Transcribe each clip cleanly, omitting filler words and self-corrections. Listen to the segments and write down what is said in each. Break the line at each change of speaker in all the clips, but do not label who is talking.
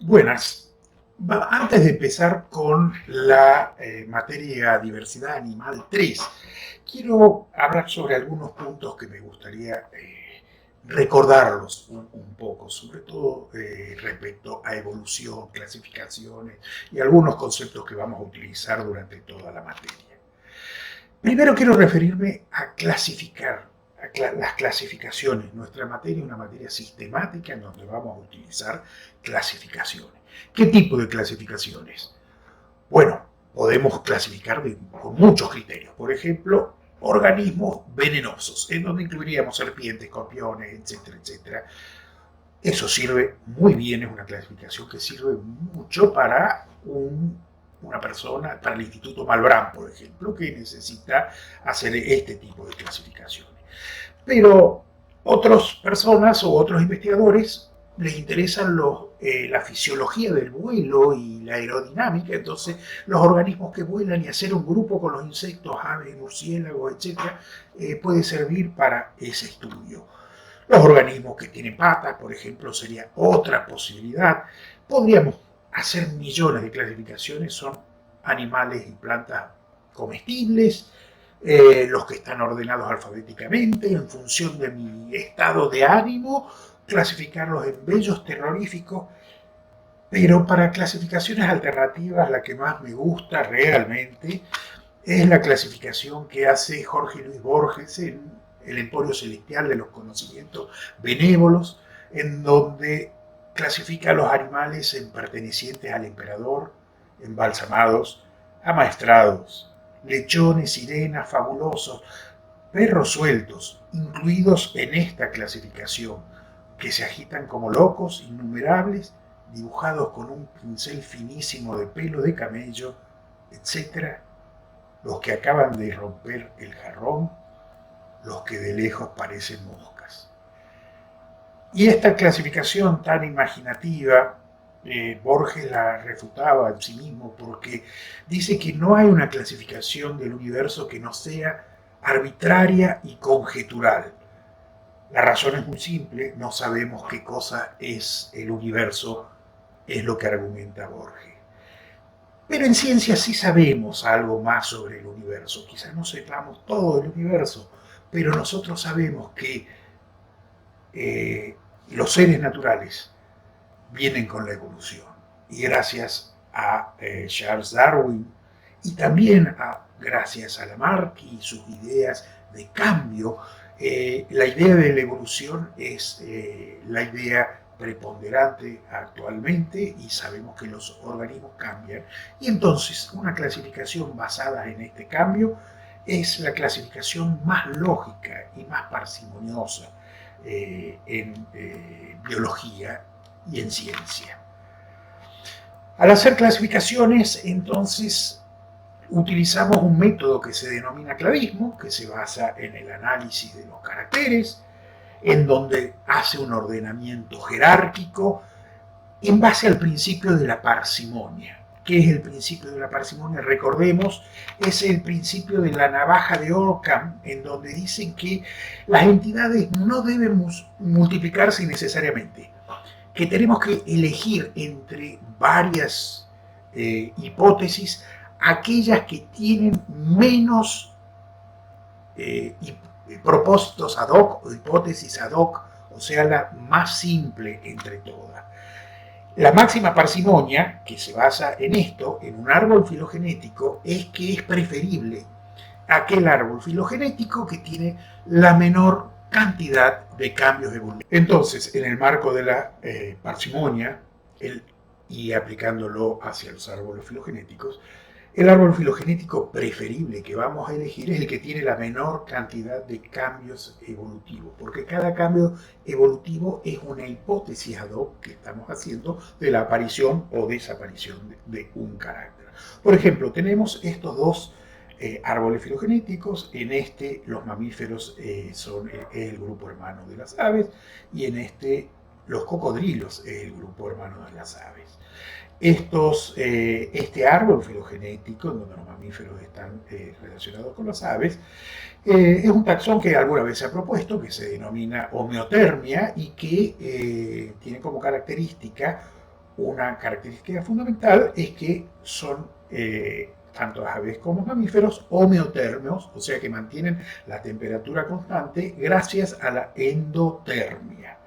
Buenas. Antes de empezar con la materia diversidad animal 3, quiero hablar sobre algunos puntos que me gustaría recordarlos un poco, sobre todo respecto a evolución, clasificaciones y algunos conceptos que vamos a utilizar durante toda la materia. Primero quiero referirme a clasificar, las clasificaciones. Nuestra materia es una materia sistemática en donde vamos a utilizar clasificaciones. ¿Qué tipo de clasificaciones? Bueno, podemos clasificar con muchos criterios. Por ejemplo, organismos venenosos, en donde incluiríamos serpientes, escorpiones, etcétera, etcétera. Eso sirve muy bien, es una clasificación que sirve mucho para una persona, para el Instituto Malbrán, por ejemplo, que necesita hacer este tipo de clasificaciones. Pero otras personas o otros investigadores les interesan la fisiología del vuelo y la aerodinámica, entonces los organismos que vuelan y hacer un grupo con los insectos, aves, murciélagos, etcétera, puede servir para ese estudio. Los organismos que tienen patas, por ejemplo, sería otra posibilidad. Podríamos hacer millones de clasificaciones, son animales y plantas comestibles, los que están ordenados alfabéticamente en función de mi estado de ánimo, clasificarlos en bellos, terroríficos, pero para clasificaciones alternativas la que más me gusta realmente es la clasificación que hace Jorge Luis Borges en El Emporio Celestial de los Conocimientos Benévolos, en donde clasifica a los animales en pertenecientes al emperador, embalsamados, amaestrados, lechones, sirenas, fabulosos, perros sueltos, incluidos en esta clasificación, que se agitan como locos, innumerables, dibujados con un pincel finísimo de pelo de camello, etcétera, los que acaban de romper el jarrón, los que de lejos parecen moscas. Y esta clasificación tan imaginativa, Borges la refutaba en sí mismo porque dice que no hay una clasificación del universo que no sea arbitraria y conjetural. La razón es muy simple, no sabemos qué cosa es el universo, es lo que argumenta Borges. Pero en ciencia sí sabemos algo más sobre el universo. Quizás no sepamos todo del universo, pero nosotros sabemos que eh, los seres naturales vienen con la evolución. Y gracias a Charles Darwin y también gracias a Lamarck y sus ideas de cambio, la idea de la evolución es la idea preponderante actualmente y sabemos que los organismos cambian. Y entonces una clasificación basada en este cambio es la clasificación más lógica y más parsimoniosa en biología y en ciencia. Al hacer clasificaciones, entonces, utilizamos un método que se denomina clavismo, que se basa en el análisis de los caracteres, en donde hace un ordenamiento jerárquico en base al principio de la parsimonia. ¿Qué es el principio de la parsimonia? Recordemos, es el principio de la navaja de Ockham, en donde dicen que las entidades no deben multiplicarse necesariamente, que tenemos que elegir entre varias hipótesis aquellas que tienen menos propósitos ad hoc o hipótesis ad hoc, o sea, la más simple entre todas. La máxima parsimonia, que se basa en esto, en un árbol filogenético, es que es preferible aquel árbol filogenético que tiene la menor cantidad de cambios evolutivos. Entonces, en el marco de la parsimonia y aplicándolo hacia los árboles filogenéticos, el árbol filogenético preferible que vamos a elegir es el que tiene la menor cantidad de cambios evolutivos, porque cada cambio evolutivo es una hipótesis ad hoc que estamos haciendo de la aparición o desaparición de un carácter. Por ejemplo, tenemos estos dos árboles filogenéticos. En este los mamíferos son el grupo hermano de las aves y en este los cocodrilos es el grupo hermano de las aves. Este árbol filogenético, en donde los mamíferos están relacionados con las aves, es un taxón que alguna vez se ha propuesto, que se denomina homeotermia y que tiene como característica una característica fundamental es que son tanto aves como mamíferos homeotérmicos, o sea que mantienen la temperatura constante gracias a la endotermia.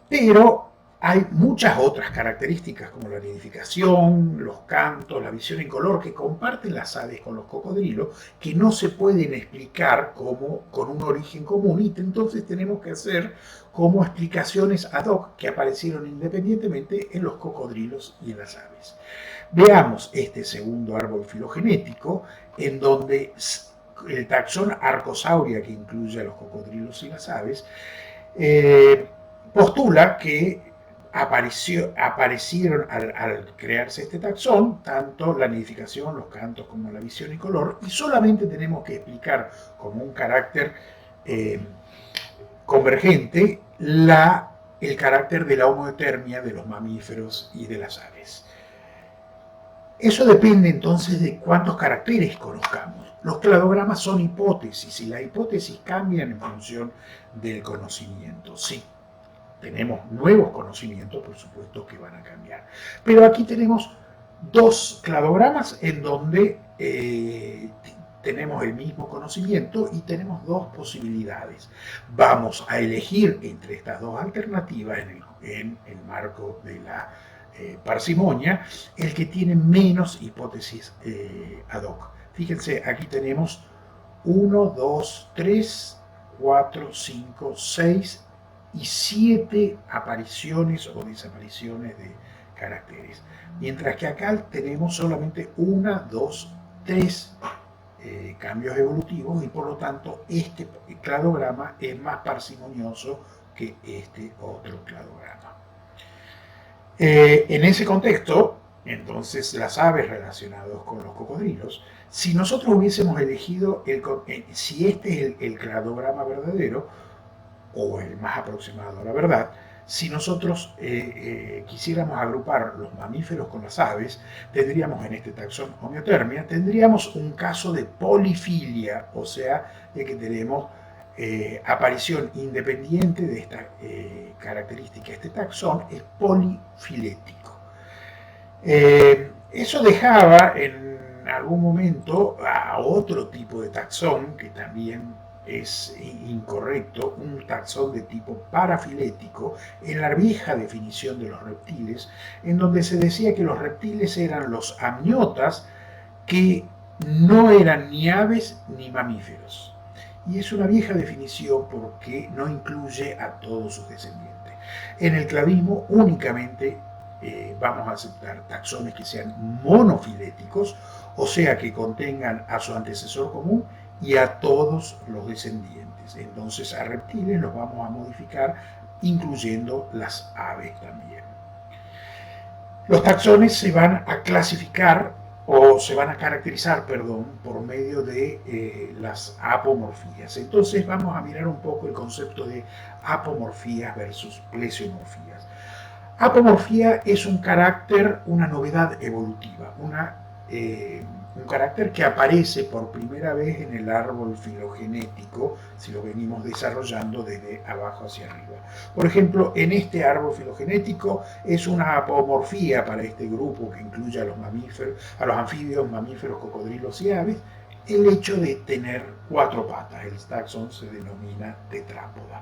Pero hay muchas otras características como la nidificación, los cantos, la visión en color que comparten las aves con los cocodrilos que no se pueden explicar como con un origen común y entonces tenemos que hacer como explicaciones ad hoc que aparecieron independientemente en los cocodrilos y en las aves. Veamos este segundo árbol filogenético en donde el taxón Arcosauria, que incluye a los cocodrilos y las aves, postula que aparecieron al crearse este taxón tanto la nidificación, los cantos como la visión y color, y solamente tenemos que explicar como un carácter convergente el carácter de la homotermia de los mamíferos y de las aves. Eso depende entonces de cuántos caracteres conozcamos. Los cladogramas son hipótesis y las hipótesis cambian en función del conocimiento. Sí, tenemos nuevos conocimientos, por supuesto que van a cambiar. Pero aquí tenemos dos cladogramas en donde tenemos el mismo conocimiento y tenemos dos posibilidades. Vamos a elegir entre estas dos alternativas en el marco de la parsimonia, el que tiene menos hipótesis ad hoc. Fíjense, aquí tenemos 1, 2, 3, 4, 5, 6 y 7 apariciones o desapariciones de caracteres. Mientras que acá tenemos solamente 1, 2, 3 cambios evolutivos y por lo tanto este cladograma es más parsimonioso que este otro cladograma. En ese contexto, entonces las aves relacionadas con los cocodrilos, si nosotros hubiésemos elegido, si este es el cladograma verdadero, o el más aproximado a la verdad, si nosotros quisiéramos agrupar los mamíferos con las aves, tendríamos en este taxón homeotermia, tendríamos un caso de polifilia, o sea, de que tenemos aparición independiente de esta característica. Este taxón es polifilético. Eso dejaba en algún momento a otro tipo de taxón que también es incorrecto, un taxón de tipo parafilético en la vieja definición de los reptiles, en donde se decía que los reptiles eran los amniotas que no eran ni aves ni mamíferos. Y es una vieja definición porque no incluye a todos sus descendientes. En el clavismo únicamente vamos a aceptar taxones que sean monofiléticos, o sea que contengan a su antecesor común y a todos los descendientes. Entonces a reptiles los vamos a modificar incluyendo las aves también. Los taxones se van a clasificar o se van a caracterizar, perdón, por medio de las apomorfías. Entonces vamos a mirar un poco el concepto de apomorfías versus plesiomorfías. Apomorfía es un carácter, una novedad evolutiva, un carácter que aparece por primera vez en el árbol filogenético, si lo venimos desarrollando desde abajo hacia arriba. Por ejemplo, en este árbol filogenético es una apomorfía para este grupo que incluye a los mamíferos, a los anfibios, mamíferos, cocodrilos y aves, el hecho de tener 4 patas. El taxón se denomina tetrápoda.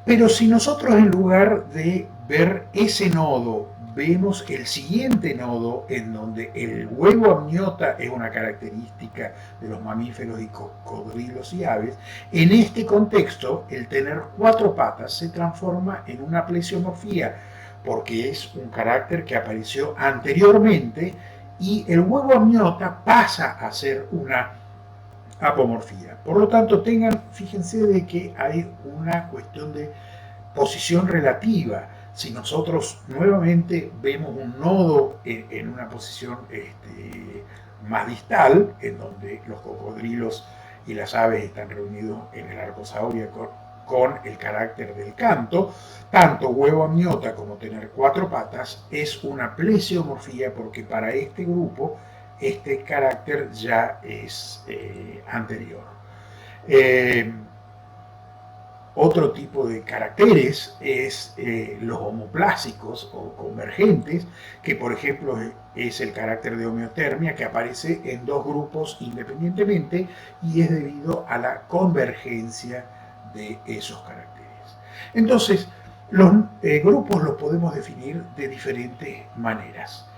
Pero si nosotros en lugar de ver ese nodo, vemos el siguiente nodo en donde el huevo amniota es una característica de los mamíferos y cocodrilos y aves, en este contexto el tener 4 patas se transforma en una plesiomorfía porque es un carácter que apareció anteriormente y el huevo amniota pasa a ser una apomorfía. Por lo tanto, fíjense de que hay una cuestión de posición relativa. Si nosotros nuevamente vemos un nodo en una posición más distal, en donde los cocodrilos y las aves están reunidos en el Arcosauria con el carácter del canto, tanto huevo amniota como tener 4 patas es una plesiomorfía porque para este grupo este carácter ya es anterior. Otro tipo de caracteres es los homoplásicos o convergentes, que por ejemplo es el carácter de homeotermia que aparece en dos grupos independientemente y es debido a la convergencia de esos caracteres. Entonces, los grupos los podemos definir de diferentes maneras.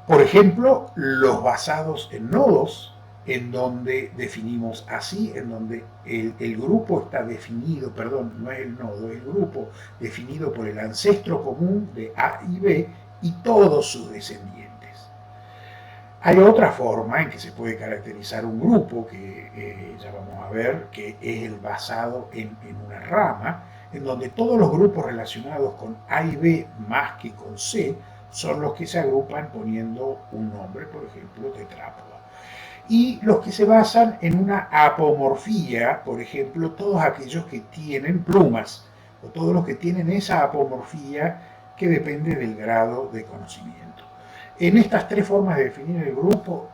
Por ejemplo, los basados en nodos, en donde definimos así, en donde el grupo está definido, perdón, no es el nodo, es el grupo definido por el ancestro común de A y B y todos sus descendientes. Hay otra forma en que se puede caracterizar un grupo, que ya vamos a ver, que es el basado en una rama, en donde todos los grupos relacionados con A y B más que con C son los que se agrupan poniendo un nombre, por ejemplo, tetrápoda. Y los que se basan en una apomorfía, por ejemplo, todos aquellos que tienen plumas, o todos los que tienen esa apomorfía que depende del grado de conocimiento. En estas tres formas de definir el grupo,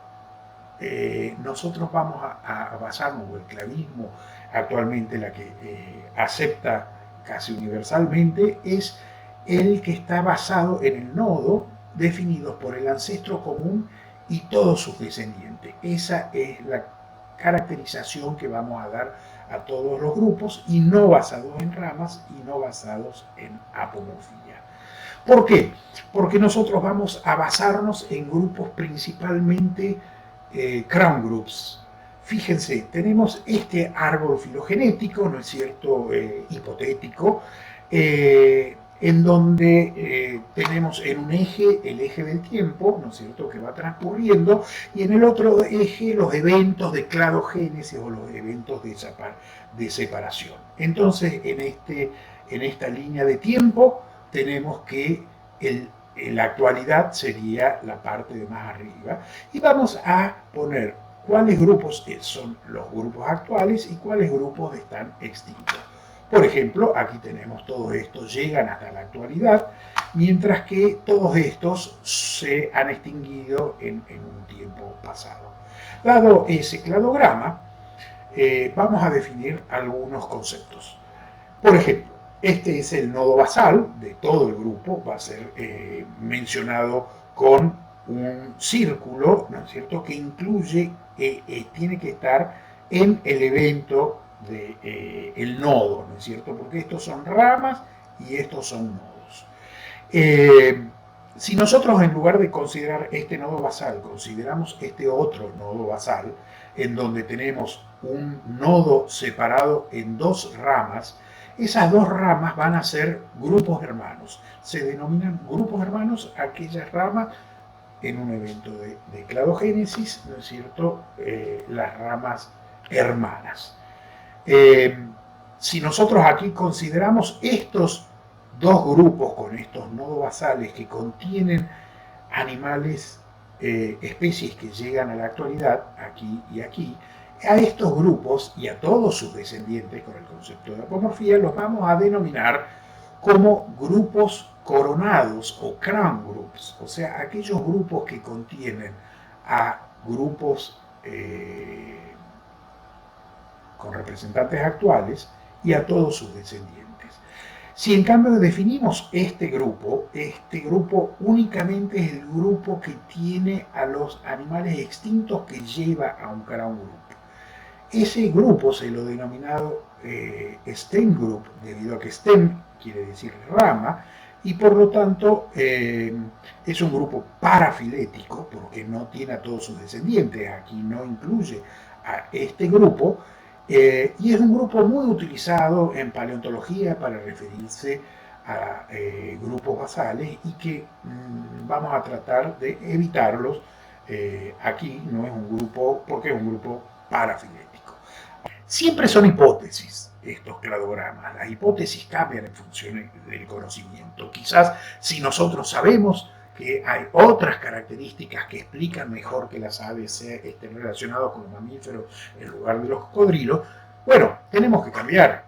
nosotros vamos a basarnos, o el clavismo actualmente la que acepta casi universalmente, es el que está basado en el nodo definidos por el ancestro común y todos sus descendientes. Esa es la caracterización que vamos a dar a todos los grupos y no basados en ramas y no basados en apomorfía. ¿Por qué? Porque nosotros vamos a basarnos en grupos principalmente crown groups. Fíjense, tenemos este árbol filogenético, ¿no es cierto?, hipotético, en donde tenemos en un eje el eje del tiempo, ¿no es cierto?, que va transcurriendo, y en el otro eje los eventos de cladogénesis o los eventos de separación. Entonces, en esta línea de tiempo tenemos que la actualidad sería la parte de más arriba, y vamos a poner cuáles grupos son los grupos actuales y cuáles grupos están extintos. Por ejemplo, aquí tenemos todos estos llegan hasta la actualidad, mientras que todos estos se han extinguido en un tiempo pasado. Dado ese cladograma, vamos a definir algunos conceptos. Por ejemplo, este es el nodo basal de todo el grupo, va a ser mencionado con un círculo, ¿no es cierto?, que incluye, tiene que estar en el evento del nodo, ¿no es cierto?, porque estos son ramas y estos son nodos. Si nosotros, en lugar de considerar este nodo basal, consideramos este otro nodo basal, en donde tenemos un nodo separado en dos ramas, esas dos ramas van a ser grupos hermanos. Se denominan grupos hermanos aquellas ramas en un evento de cladogénesis, ¿no es cierto?, las ramas hermanas. Si nosotros aquí consideramos estos dos grupos con estos nodos basales que contienen animales, especies que llegan a la actualidad, aquí y aquí, a estos grupos y a todos sus descendientes con el concepto de apomorfía los vamos a denominar como grupos coronados o crown groups, o sea, aquellos grupos que contienen a grupos con representantes actuales y a todos sus descendientes. Si en cambio definimos este grupo únicamente es el grupo que tiene a los animales extintos que lleva a un crown group. Ese grupo se lo ha denominado stem group, debido a que stem quiere decir rama, y por lo tanto es un grupo parafilético, porque no tiene a todos sus descendientes, aquí no incluye a este grupo, y es un grupo muy utilizado en paleontología para referirse a grupos basales y que vamos a tratar de evitarlos. Aquí no es un grupo, porque es un grupo parafilético. Siempre son hipótesis estos cladogramas. Las hipótesis cambian en función del conocimiento. Quizás si nosotros sabemos que hay otras características que explican mejor que las aves estén relacionadas con los mamíferos en lugar de los cocodrilos, bueno, tenemos que cambiar,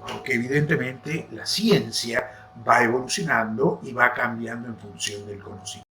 porque evidentemente la ciencia va evolucionando y va cambiando en función del conocimiento.